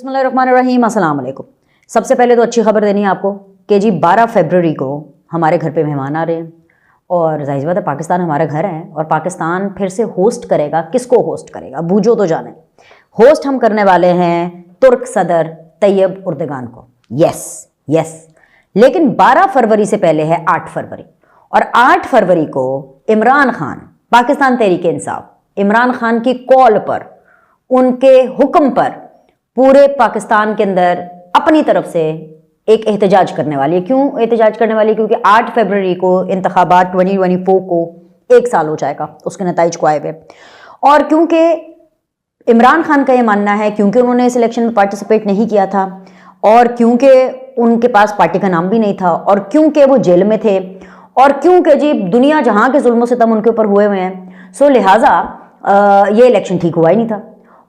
बिस्मिल्लाहिर्रहमानिर्रहीम, अस्सलाम वालेकुम। सबसे पहले तो अच्छी खबर देनी है आपको कि जी 12 फरवरी को हमारे घर पे मेहमान आ रहे हैं और जाहिर बात है पाकिस्तान हमारा घर है और पाकिस्तान फिर से होस्ट करेगा। किसको होस्ट करेगा बूझो तो जाने। होस्ट हम करने वाले हैं तुर्क सदर तैयब उर्दगान को। यस यस, लेकिन 12 फरवरी से पहले है 8 फरवरी और 8 फरवरी को इमरान खान, पाकिस्तान तहरीक इंसाफ, इमरान खान की कॉल पर, उनके हुक्म पर पूरे पाकिस्तान के अंदर अपनी तरफ से एक एहतजाज करने वाली है। क्यों एहतजाज करने वाली है? क्योंकि 8 फरवरी को इंतखाबात 2024 को 1 साल हो जाएगा उसके नताइज को आए हुए, और क्योंकि इमरान खान का ये मानना है क्योंकि उन्होंने इस इलेक्शन में पार्टिसिपेट नहीं किया था और क्योंकि उनके पास पार्टी का नाम भी नहीं था और क्योंकि वो जेल में थे और क्योंकि जी दुनिया जहां के जुल्म सितम उनके ऊपर हुए हुए हैं, सो लिहाजा ये इलेक्शन ठीक हुआ ही नहीं था।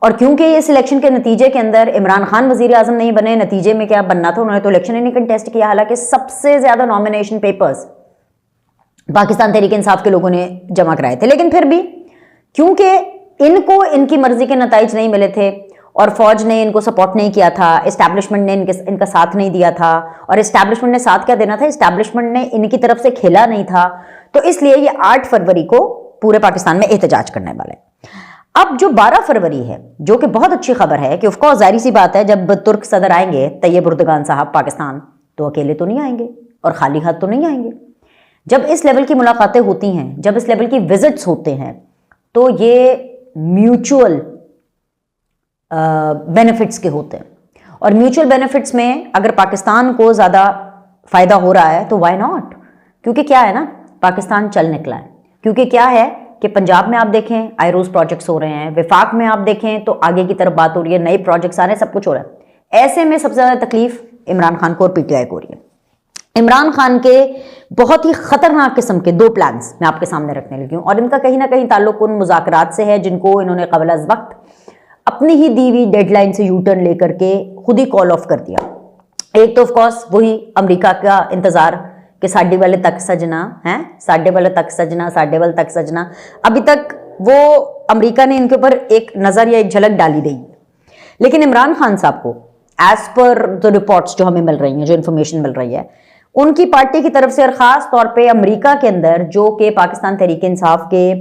और क्योंकि इस इलेक्शन के नतीजे के अंदर इमरान खान वजीर आजम नहीं बने, नतीजे में क्या बनना था, उन्होंने तो इलेक्शन ही नहीं कंटेस्ट किया। हालांकि सबसे ज्यादा नॉमिनेशन पेपर्स पाकिस्तान तहरीक इंसाफ के लोगों ने जमा कराए थे, लेकिन फिर भी क्योंकि इनको इनकी मर्जी के नताइज नहीं मिले थे और फौज ने इनको सपोर्ट नहीं किया था, एस्टैब्लिशमेंट ने इनका साथ नहीं दिया था, और एस्टैब्लिशमेंट ने साथ क्या देना था, एस्टैब्लिशमेंट ने इनकी तरफ से खेला नहीं था, तो इसलिए ये 8 फरवरी को पूरे पाकिस्तान में एहतजाज करने वाले। अब जो 12 फरवरी है, जो कि बहुत अच्छी खबर है कि ऑफकोर्स जाहिर सी बात है जब तुर्क सदर आएंगे तैयब उर्दगान साहब पाकिस्तान, तो अकेले तो नहीं आएंगे और खाली हाथ तो नहीं आएंगे। जब इस लेवल की मुलाकातें होती हैं, जब इस लेवल की विजिट्स होते हैं, तो ये म्यूचुअल बेनिफिट्स के होते हैं, और म्यूचुअल बेनिफिट्स में अगर पाकिस्तान को ज़्यादा फ़ायदा हो रहा है तो वाई नॉट। क्योंकि क्या है ना, पाकिस्तान चल निकला है। क्योंकि क्या है कि पंजाब में आप देखें आईरोज प्रोजेक्ट्स हो रहे हैं, विफाक में आप देखें तो आगे की तरफ बात हो रही है, नए प्रोजेक्ट्स आ रहे हैं, सब कुछ हो रहा है। ऐसे में सबसे ज़्यादा तकलीफ इमरान खान को और पीटीआई को हो रही है। इमरान खान के बहुत ही खतरनाक किस्म के 2 प्लान्स मैं आपके सामने रखने लगी हूँ, और इनका कहीं ना कहीं ताल्लुक उन मुज़ाकरात से है जिनको इन्होंने क़ब्ल अज़ वक्त अपनी ही दी हुई डेडलाइन से यू टर्न लेकर के खुद ही कॉल ऑफ कर दिया। एक तो ऑफकोर्स वही अमेरिका का इंतजार कि साढ़े वाले तक सजना है, साढ़े वाले तक सजना, साढ़े वाले तक सजना। अभी तक वो अमेरिका ने इनके ऊपर एक नज़र या एक झलक डाली रही, लेकिन इमरान खान साहब को एज पर द रिपोर्ट्स जो हमें मिल रही हैं, जो इन्फॉर्मेशन मिल रही है, उनकी पार्टी की तरफ से और ख़ास तौर पे अमेरिका के अंदर जो कि पाकिस्तान तहरीक इंसाफ के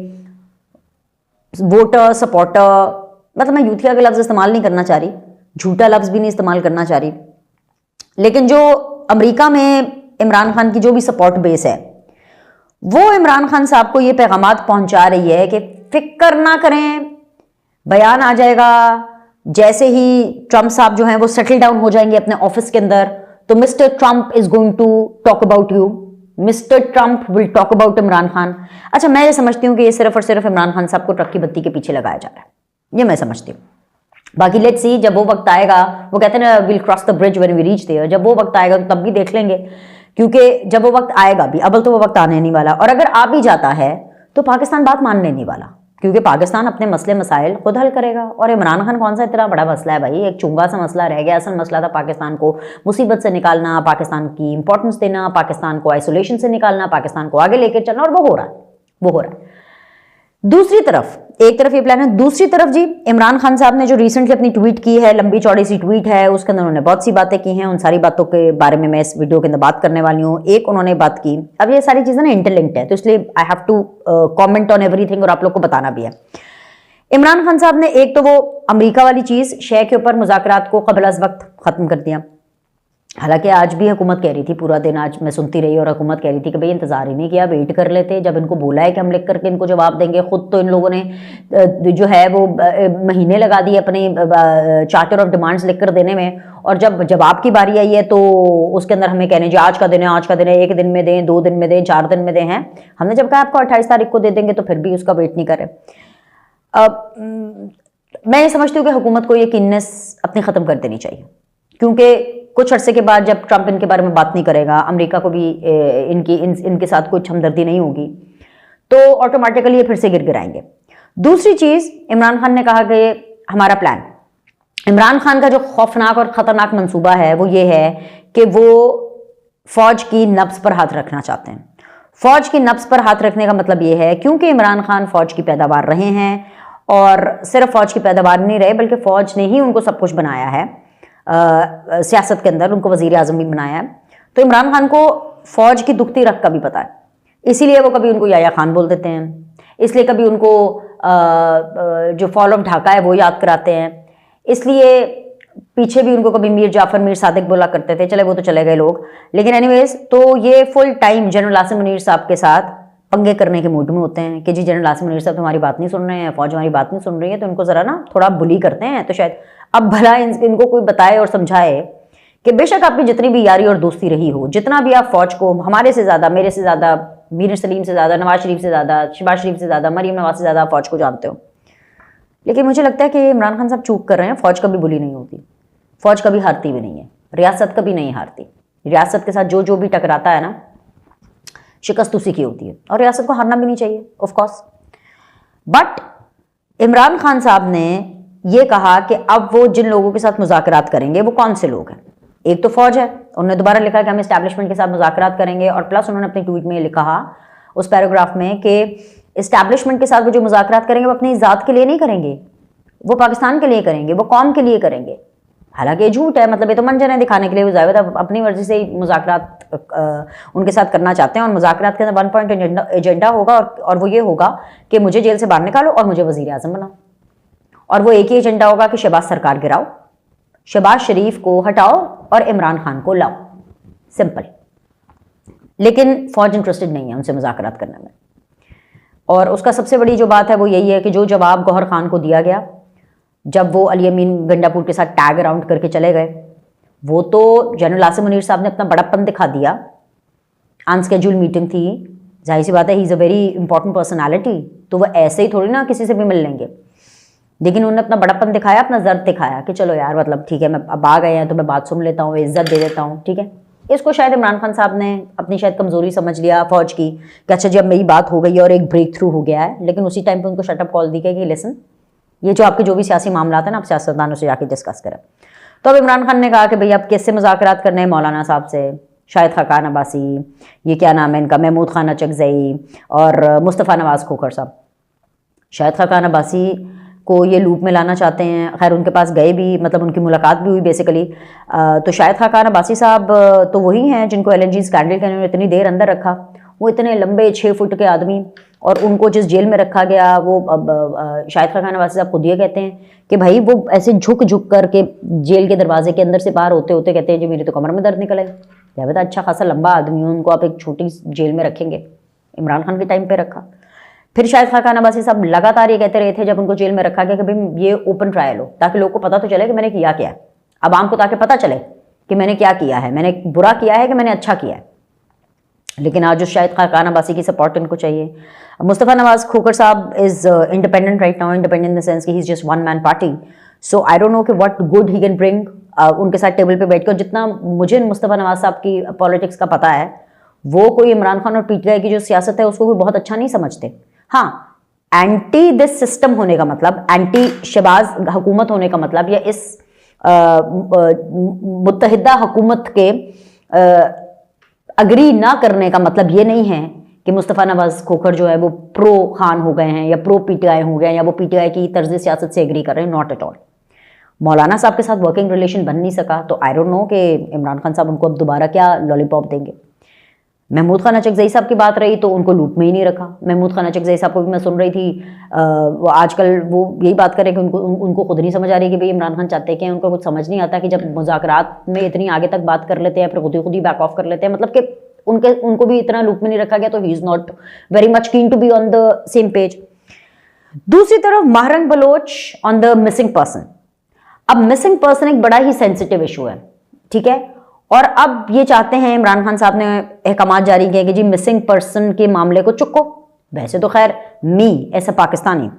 वोटर सपोर्टर, मतलब मैं यूथिया के लफ्ज़ इस्तेमाल नहीं करना चाह रही, झूठा लफ्ज़ भी नहीं इस्तेमाल करना चाह रही, लेकिन जो अमेरिका में इमरान खान की जो भी सपोर्ट बेस है, वो इमरान खान साहब को ये पैगामात पहुंचा रही है कि फिक्र ना करें, बयान आ जाएगा। जैसे ही ट्रंप साहब जो हैं वो सेटल डाउन हो जाएंगे अपने ऑफिस के अंदर, तो mister Trump is going to talk about you, mister Trump will talk about Imran Khan. अच्छा, मैं ये समझती हूँ कि ये सिर्फ और सिर्फ इमरान खान साहब को ट्रक की बत्ती के पीछे लगाया जा रहा है, ये मैं समझती हूँ। बाकी लेट्स सी, जब वो वक्त आएगा, वो कहते हैं ना will cross the bridge when we reach there, जब वो वक्त आएगा तो तब भी देख लेंगे, क्योंकि जब वो वक्त आएगा भी, अबल तो वो वक्त आने नहीं वाला, और अगर आ भी जाता है तो पाकिस्तान बात मानने नहीं वाला, क्योंकि पाकिस्तान अपने मसले मसाइल खुद हल करेगा। और इमरान खान कौन सा इतना बड़ा मसला है भाई, एक चुंगा सा मसला रह गया। असल मसला था पाकिस्तान को मुसीबत से निकालना, पाकिस्तान की इंपॉर्टेंस देना, पाकिस्तान को आइसोलेशन से निकालना, पाकिस्तान को आगे लेकर चलना, और वो हो रहा है, वो हो रहा है। दूसरी तरफ, एक तरफ ये प्लान है, दूसरी तरफ जी इमरान खान साहब ने जो रिसेंटली अपनी ट्वीट की है, लंबी चौड़ी सी ट्वीट है, उसके अंदर उन्होंने बहुत सी बातें की हैं। उन सारी बातों के बारे में मैं इस वीडियो के अंदर बात करने वाली हूँ। एक उन्होंने बात की, अब ये सारी चीज़ें ना इंटरलिंक्ड है, तो इसलिए I have to comment on everything और आप लोग को बताना भी है। इमरान खान साहब ने एक तो वो अमेरिका वाली चीज़, शेख के ऊपर मुज़ाकरात को क़ब्ल अज़ वक्त ख़त्म कर दिया। हालांकि आज भी हुकूमत कह रही थी, पूरा दिन आज मैं सुनती रही, और हुकूमत कह रही थी कि भाई इंतजार ही नहीं किया, वेट कर लेते, जब इनको बोला है कि हम लिख करके इनको जवाब देंगे। खुद तो इन लोगों ने जो है वो महीने लगा दिए अपने चार्टर ऑफ डिमांड्स लिख कर देने में, और जब जवाब की बारी आई है तो उसके अंदर हमें कहने जी आज का दिन है, आज का दिन है, 1 दिन में दें, 2 दिन में दें, 4 दिन में दें। हैं हमने जब कहा आपको 28 तारीख को दे देंगे, तो फिर भी उसका वेट नहीं करे। मैं ये समझती हूँ कि हुकूमत को ये किन्नस अपनी ख़त्म कर देनी चाहिए, क्योंकि कुछ अरसे के बाद जब ट्रंप इनके बारे में बात नहीं करेगा, अमेरिका को भी इनके साथ कुछ हमदर्दी नहीं होगी, तो ऑटोमेटिकली ये फिर से गिर गिराएंगे। दूसरी चीज़, इमरान खान ने कहा कि हमारा प्लान, इमरान खान का जो खौफनाक और ख़तरनाक मंसूबा है वो ये है कि वो फ़ौज की नब्ज़ पर हाथ रखना चाहते हैं। फ़ौज की नब्ज़ पर हाथ रखने का मतलब ये है क्योंकि इमरान खान फ़ौज की पैदावार रहे हैं, और सिर्फ फ़ौज की पैदावार नहीं रहे बल्कि फ़ौज ने ही उनको सब कुछ बनाया है। सियासत के अंदर, उनको वजीर आजम भी बनाया है। तो इमरान खान को फौज की दुखती रख का भी पता है, इसीलिए वो कभी उनको याया खान बोल देते हैं, इसलिए कभी उनको जो फॉल ऑफ ढाका है वो याद कराते हैं, इसलिए पीछे भी उनको कभी मीर जाफर, मीर सादिक बोला करते थे। चले वो तो चले गए लोग, लेकिन एनीवेज, तो ये full time general Asim Munir साहब के साथ पंगे करने के मूड में होते हैं कि जी जनरल आसिम मुनीर साहब तुम्हारी बात नहीं सुन रहे हैं, फौज हमारी बात नहीं सुन रही है, तो इनको जरा ना थोड़ा बुली करते हैं। तो शायद अब भला इनको कोई बताए और समझाए कि बेशक आपकी जितनी भी यारी और दोस्ती रही हो, जितना भी आप फौज को हमारे से ज्यादा, मेरे से ज्यादा, मीर सलीम से ज्यादा, नवाज शरीफ से ज्यादा, शहबाज शरीफ से ज्यादा, मरीम नवाज से ज्यादा फौज को जानते हो, लेकिन मुझे लगता है कि इमरान खान साहब चूक कर रहे हैं। फौज कभी बुली नहीं होती, फौज कभी हारती भी नहीं है, रियासत कभी नहीं हारती। रियासत के साथ जो जो भी टकराता है ना, शिकस्त उसी की होती है, और रियासत को हारना भी नहीं चाहिए of course. But Imran Khan साहब ने ये कहा कि अब वो जिन लोगों के साथ मुज़ाकरात करेंगे वो कौन से लोग हैं। एक तो फौज है, उन्होंने दोबारा लिखा कि हम एस्टैब्लिशमेंट के साथ मुज़ाकरात करेंगे, और प्लस उन्होंने अपने ट्वीट में लिखा उस पैराग्राफ में कि एस्टैब्लिशमेंट के साथ वो जो मुज़ाकरात करेंगे वो अपनी ज़ात के लिए नहीं करेंगे, वो पाकिस्तान के लिए करेंगे, वो कौम के लिए करेंगे। हालांकि ये झूठ है, मतलब ये तो मंजर है दिखाने के लिए, वो जावेद अपनी मर्जी से ही मुज़ाकरात उनके साथ करना चाहते हैं, और मुज़ाकरात के अंदर 1 पॉइंट एजेंडा होगा, और वो ये होगा कि मुझे जेल से बाहर निकालो और मुझे वज़ीर आज़म बनाओ, और वो एक ही एजेंडा होगा कि शहबाज सरकार गिराओ, शहबाज शरीफ को हटाओ और इमरान खान को लाओ, सिंपल। लेकिन फौज इंटरेस्टेड नहीं है उनसे मुज़ाकरात करने में, और उसका सबसे बड़ी जो बात है वो यही है कि जो जवाब गौहर खान को दिया गया जब वो अली अमीन गंडापुर के साथ टैग अराउंड करके चले गए, वो तो जनरल आसिम मुनीर साहब ने अपना बड़प्पन दिखा दिया। अनस्केड्यूल मीटिंग थी, जाहिर सी बात है, he is a very important personality, तो वो ऐसे ही थोड़ी ना किसी से भी मिल लेंगे, लेकिन उन्होंने अपना बड़प्पन दिखाया, अपना जर्द दिखाया कि चलो यार, मतलब ठीक है, मैं अब आ गए हैं तो मैं बात सुन लेता हूँ, इज्जत दे देता हूँ, ठीक है। इसको शायद इमरान खान साहब ने अपनी शायद कमजोरी समझ लिया फौज की कि अच्छा जी अब मेरी बात हो गई और एक ब्रेक थ्रू हो गया है, लेकिन उसी टाइम पे उनको शटअप कॉल दी गई कि लिसन, ये जो आपके जो भी सियासी मामला है ना, आप सियासतदानों से जाके डिस्कस करें। तो अब इमरान खान ने कहा कि भाई आप किससे मुज़ाकरात करने हैं, मौलाना साहब से, शाहिद खाकान अब्बासी, ये क्या नाम है इनका, महमूद खान अचकज़ई और मुस्तफ़ा नवाज़ खोखर साहब। शाहिद खाकान अब्बासी को ये लूप में लाना चाहते हैं, खैर उनके पास गए भी, मतलब उनकी मुलाकात भी हुई बेसिकली। तो शाहिद खाकान अब्बासी साहब तो वही हैं जिनको LNG स्कैंडल के उन्होंने इतनी देर अंदर रखा, वो इतने लंबे 6 फुट के आदमी, और उनको जिस जेल में रखा गया वो शाहिद खाकान अब्बासी साहब खुद ये कहते हैं कि भाई वो ऐसे झुक झुक करके जेल के दरवाजे के अंदर से बाहर होते होते कहते हैं जी मेरी तो कमर में दर्द निकल है। क्या बता, अच्छा खासा लंबा आदमी है, उनको आप एक छोटी जेल में रखेंगे? इमरान खान के टाइम पे रखा। फिर शाहिद खाकान अब्बासी साहब लगातार ये कहते रहे थे जब उनको जेल में रखा गया कि भाई ये ओपन ट्रायल हो, ताकि लोगों को पता तो चले कि मैंने किया क्या है, आवाम को ताकि पता चले कि मैंने क्या किया है, मैंने बुरा किया है कि मैंने अच्छा किया है। लेकिन आज जो शाहिद खाकान अब्बासी की सपोर्ट इनको चाहिए। Mustafa Nawaz Khokhar sahab is independent right now, independent in the sense कि he is just one man party, so I don't know कि what good he can bring उनके साथ टेबल पे बैठ कर। जितना मुझे मुस्तफ़ा नवाज साहब की पॉलिटिक्स का पता है, वो कोई इमरान खान और PTI की जो सियासत है उसको कोई बहुत अच्छा नहीं समझते। हाँ, एंटी दिस सिस्टम होने का मतलब, एंटी शहबाज हुकूमत होने का मतलब, या इस मुत्तहिदा हुकूमत के अग्री ना करने का मतलब ये नहीं है कि मुस्तफ़ा नवाज खोखर जो है वो प्रो खान हो गए हैं या प्रो PTI हो गए हैं या वो PTI की तर्ज सियासत से एग्री कर रहे हैं, नॉट एट ऑल। मौलाना साहब के साथ वर्किंग रिलेशन बन नहीं सका, तो आई डोंट नो कि इमरान खान साहब उनको अब दोबारा क्या लॉलीपॉप देंगे। महमूद खान अचकज़ई साहब की बात रही तो उनको लूप में ही नहीं रखा। महमूद खान अचकज़ई साहब को भी मैं सुन रही थी, वो आजकल वो यही बात करें कि उनको खुद नहीं समझ आ रही कि भाई इमरान खान चाहते हैं, उनको कुछ समझ नहीं आता कि जब मुज़ाकरात में इतनी आगे तक बात कर लेते हैं फिर खुद ही बैक ऑफ कर लेते हैं, मतलब कि उनको भी इतना लूप में नहीं रखा गया, तो he is not very much keen to be on the same page. दूसरी तरफ Mahrang Baloch on the missing person. अब मिसिंग पर्सन एक बड़ा ही सेंसिटिव इशू है, ठीक है, और अब ये चाहते हैं, इमरान खान साहब ने अहकामात जारी किए कि जी मिसिंग पर्सन के मामले को चुको। वैसे तो खैर ऐसा पाकिस्तानी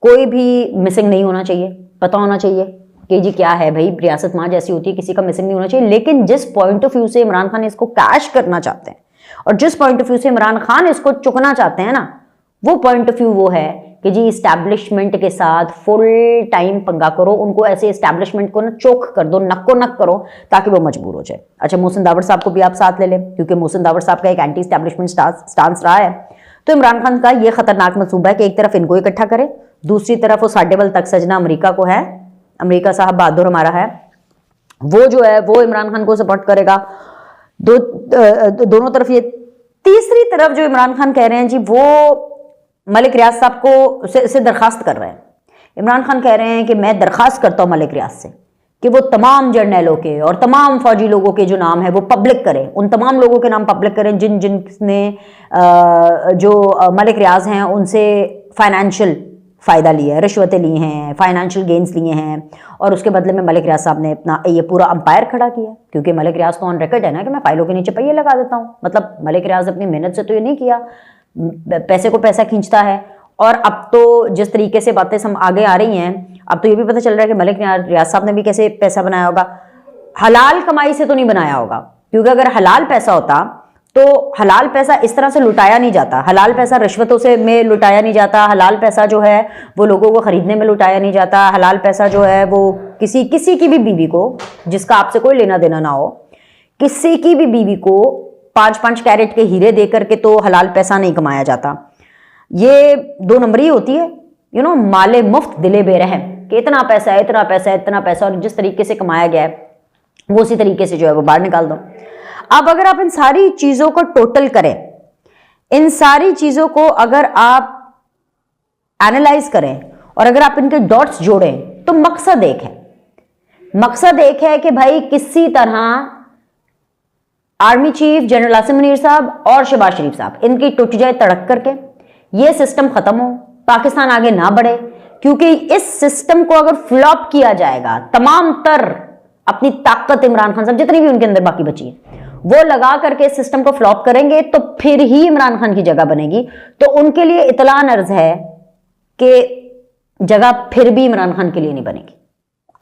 कोई भी मिसिंग नहीं होना चाहिए, पता होना चाहिए कि जी क्या है, भाई रियासत माँ जैसी होती है, किसी का मिसिंग नहीं होना चाहिए। लेकिन जिस पॉइंट ऑफ व्यू से इमरान खान इसको कैश करना चाहते हैं और जिस पॉइंट ऑफ व्यू से इमरान खान इसको चुकना चाहते हैं ना, वो पॉइंट ऑफ व्यू वो है कि जी इस्टेब्लिशमेंट के साथ फुल टाइम पंगा करो, उनको ऐसे इस्टेब्लिशमेंट को ना चोक कर दो, नक्को नक करो, ताकि वो मजबूर हो जाए। अच्छा, मोहसिन दावर साहब को भी आप साथ ले लें, क्योंकि मोहसिन दावर साहब का एक एंटी इस्टेब्लिशमेंट स्टांस रहा है। तो इमरान खान का ये खतरनाक मंसूबा है कि एक तरफ इनको इकट्ठा करे, दूसरी तरफ वो 7.5 तक सजना अमेरिका को है, अमेरिका साहब बहादुर हमारा है, वो जो है वो इमरान खान को सपोर्ट करेगा। दोनों तरफ ये। तीसरी तरफ जो इमरान खान कह रहे हैं जी, वो मलिक रियाज साहब को से दरखास्त कर रहे हैं। इमरान खान कह रहे हैं कि मैं दरखास्त करता हूं मलिक रियाज से कि वो तमाम जर्नैलों के और तमाम फौजी लोगों के जो नाम है वो पब्लिक करें, उन तमाम लोगों के नाम पब्लिक करें जिनने जो मलिक रियाज हैं उनसे फाइनेंशियल फ़ायदा लिया है, रिश्वतें ली हैं, फाइनेंशियल गेन्स लिए हैं, और उसके बदले में मलिक रियाज साहब ने अपना ये पूरा अंपायर खड़ा किया। क्योंकि मलिक रियाज तो ऑन रिकॉर्ड है ना कि मैं फाइलों के नीचे पहिए लगा देता हूँ। मतलब मलिक रियाज अपनी मेहनत से तो ये नहीं किया, पैसे को पैसा खींचता है। और अब तो जिस तरीके से बातें सब आगे आ रही हैं, अब तो ये भी पता चल रहा है कि मलिक रियाज साहब ने भी कैसे पैसा बनाया होगा। हलाल कमाई से तो नहीं बनाया होगा, क्योंकि अगर हलाल पैसा होता तो हलाल पैसा इस तरह से लुटाया नहीं जाता। हलाल पैसा रिश्वतों से में लुटाया नहीं जाता। हलाल पैसा जो है वो लोगों को खरीदने में लुटाया नहीं जाता। हलाल पैसा जो है वो किसी की भी बीवी को, जिसका आपसे कोई लेना देना ना हो, किसी की भी बीवी को 5-5 कैरेट के हीरे दे करके तो हलाल पैसा नहीं कमाया जाता। ये 2 नंबरी होती है, माले मुफ्त दिले बेरहम, कि इतना पैसा है, इतना पैसा है, इतना पैसा, और जिस तरीके से कमाया गया है वो उसी तरीके से जो है वो बाहर निकाल दो। अब अगर आप इन सारी चीजों को टोटल करें, इन सारी चीजों को अगर आप एनालाइज करें और अगर आप इनके डॉट्स जोड़ें तो मकसद एक है। मकसद एक है कि भाई किसी तरह army chief general Asim Munir साहब और शहबाज शरीफ साहब इनकी टूट जाए तड़क करके, ये सिस्टम खत्म हो, पाकिस्तान आगे ना बढ़े। क्योंकि इस सिस्टम को अगर फ्लॉप किया जाएगा, तमाम तर अपनी ताकत इमरान खान साहब जितनी भी उनके अंदर बाकी बची है वो लगा करके इस सिस्टम को फ्लॉप करेंगे, तो फिर ही इमरान खान की जगह बनेगी। तो उनके लिए इतलान अर्ज है कि जगह फिर भी इमरान खान के लिए नहीं बनेगी।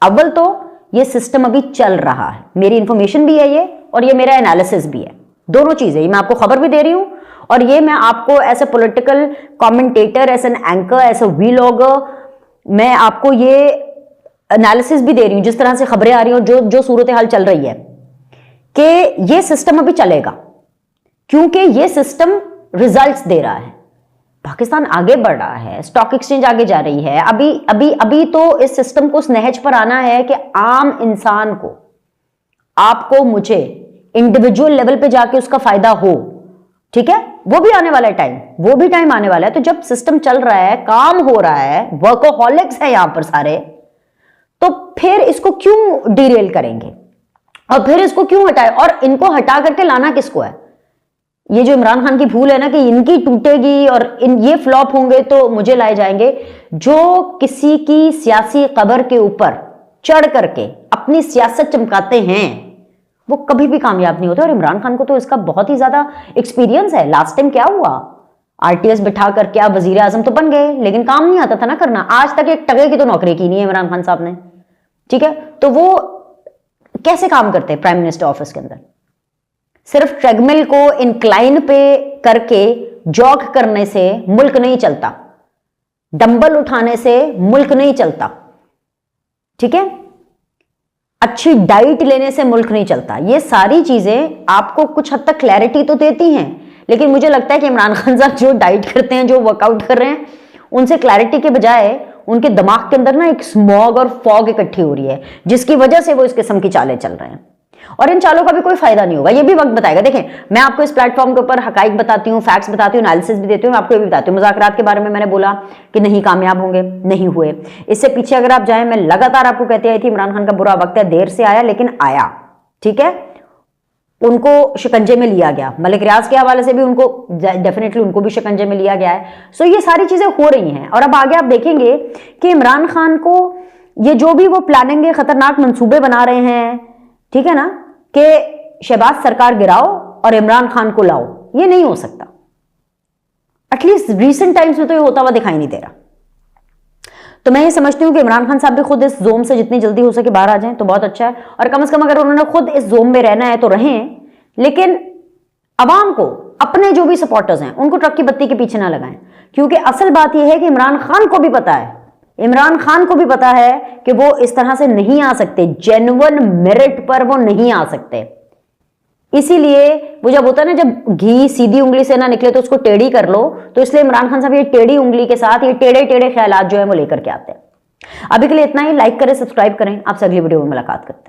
अव्वल तो ये सिस्टम अभी चल रहा है, मेरी इंफॉर्मेशन भी है ये, और ये मेरा एनालिसिस भी है, दोनों चीजें। मैं आपको खबर भी दे रही हूं और ये मैं आपको as a political commentator, as an anchor, as a vlogger, मैं आपको ये एनालिसिस भी दे रही हूं जिस तरह से खबरें आ रही हो, जो सूरत हाल चल रही है, कि ये सिस्टम अभी चलेगा। क्योंकि ये सिस्टम रिजल्ट्स दे रहा है, पाकिस्तान आगे बढ़ रहा है, स्टॉक एक्सचेंज आगे जा रही है। अभी तो इस सिस्टम को उस नहज पर आना है कि आम इंसान को, आपको, मुझे इंडिविजुअल लेवल पे जाके उसका फायदा हो। ठीक है, वो भी आने वाला है टाइम, वो भी टाइम आने वाला है। तो जब सिस्टम चल रहा है, काम हो रहा है, वर्कोहॉलिक्स है यहां पर सारे, तो फिर इसको क्यों डिरेल करेंगे और फिर इसको क्यों हटाए? और इनको हटा करके लाना किसको है? ये जो इमरान खान की भूल है ना कि इनकी टूटेगी और ये फ्लॉप होंगे तो मुझे लाए जाएंगे। जो किसी की सियासी कबर के ऊपर चढ़ करके अपनी सियासत चमकाते हैं वो कभी भी कामयाब नहीं होते। और इमरान खान को तो इसका बहुत ही ज्यादा एक्सपीरियंस है। लास्ट टाइम क्या हुआ, आरटीएस बिठा करके आप वजीर आजम तो बन गए, लेकिन काम नहीं आता था ना करना। आज तक एक टके की तो नौकरी की नहीं है इमरान खान साहब ने। ठीक है, तो वो कैसे काम करते हैं प्राइम मिनिस्टर ऑफिस के अंदर? सिर्फ ट्रेडमिल को इंक्लाइन पे करके जॉग करने से मुल्क नहीं चलता, डंबल उठाने से मुल्क नहीं चलता। ठीक है, अच्छी डाइट लेने से मुल्क नहीं चलता। ये सारी चीजें आपको कुछ हद तक क्लैरिटी तो देती हैं, लेकिन मुझे लगता है कि इमरान खान साहब जो डाइट करते हैं, जो वर्कआउट कर रहे हैं, उनसे क्लैरिटी के बजाय उनके दिमाग के अंदर ना एक स्मॉग और फॉग इकट्ठी हो रही है, जिसकी वजह से वो इस किस्म की चालें चल रहे हैं। और इन चालों का भी कोई फायदा नहीं होगा, ये भी वक्त बताएगा। देखें, मैं आपको इस प्लेटफॉर्म के ऊपर हकाइक बताती हूँ, फैक्ट्स बताती हूँ, एनालिसिस भी देती हूँ। मैं आपको ये भी बताती हूँ, मुज़ाकरात के बारे में मैंने बोला कि नहीं कामयाब होंगे, नहीं हुए। इससे पीछे अगर आप जाएं, मैं लगातार आपको कहती आई थी इमरान खान का बुरा वक्त है, देर से आया लेकिन आया। ठीक है, उनको शिकंजे में लिया गया, मलिक रियाज के हवाले से भी उनको डेफिनेटली उनको भी शिकंजे में लिया गया है। सो ये सारी चीजें हो रही हैं। और अब आगे आप देखेंगे कि इमरान खान को ये जो भी वो प्लानिंग है, खतरनाक मंसूबे बना रहे हैं, ठीक है ना, कि शहबाज सरकार गिराओ और इमरान खान को लाओ, ये नहीं हो सकता। एटलीस्ट रीसेंट टाइम्स में तो ये होता हुआ दिखाई नहीं दे रहा। तो मैं ये समझती हूँ कि इमरान खान साहब भी खुद इस जोम से जितनी जल्दी हो सके बाहर आ जाएं तो बहुत अच्छा है। और कम से कम अगर उन्होंने खुद इस जोम में रहना है तो रहें, लेकिन अवाम को, अपने जो भी सपोर्टर्स हैं, उनको ट्रक की बत्ती के पीछे ना लगाएं। क्योंकि असल बात यह है कि इमरान खान को भी पता है, इमरान खान को भी पता है कि वो इस तरह से नहीं आ सकते, जेन्युइन मेरिट पर वो नहीं आ सकते। इसीलिए वो जब होता है ना, जब घी सीधी उंगली से ना निकले तो उसको टेढ़ी कर लो, तो इसलिए इमरान खान साहब ये टेढ़ी उंगली के साथ ये टेढ़े टेढ़े ख्यालात जो है वो लेकर के आते हैं। अभी के लिए इतना ही। लाइक करें, सब्सक्राइब करें। आपसे अगली वीडियो में मुलाकात करते हैं।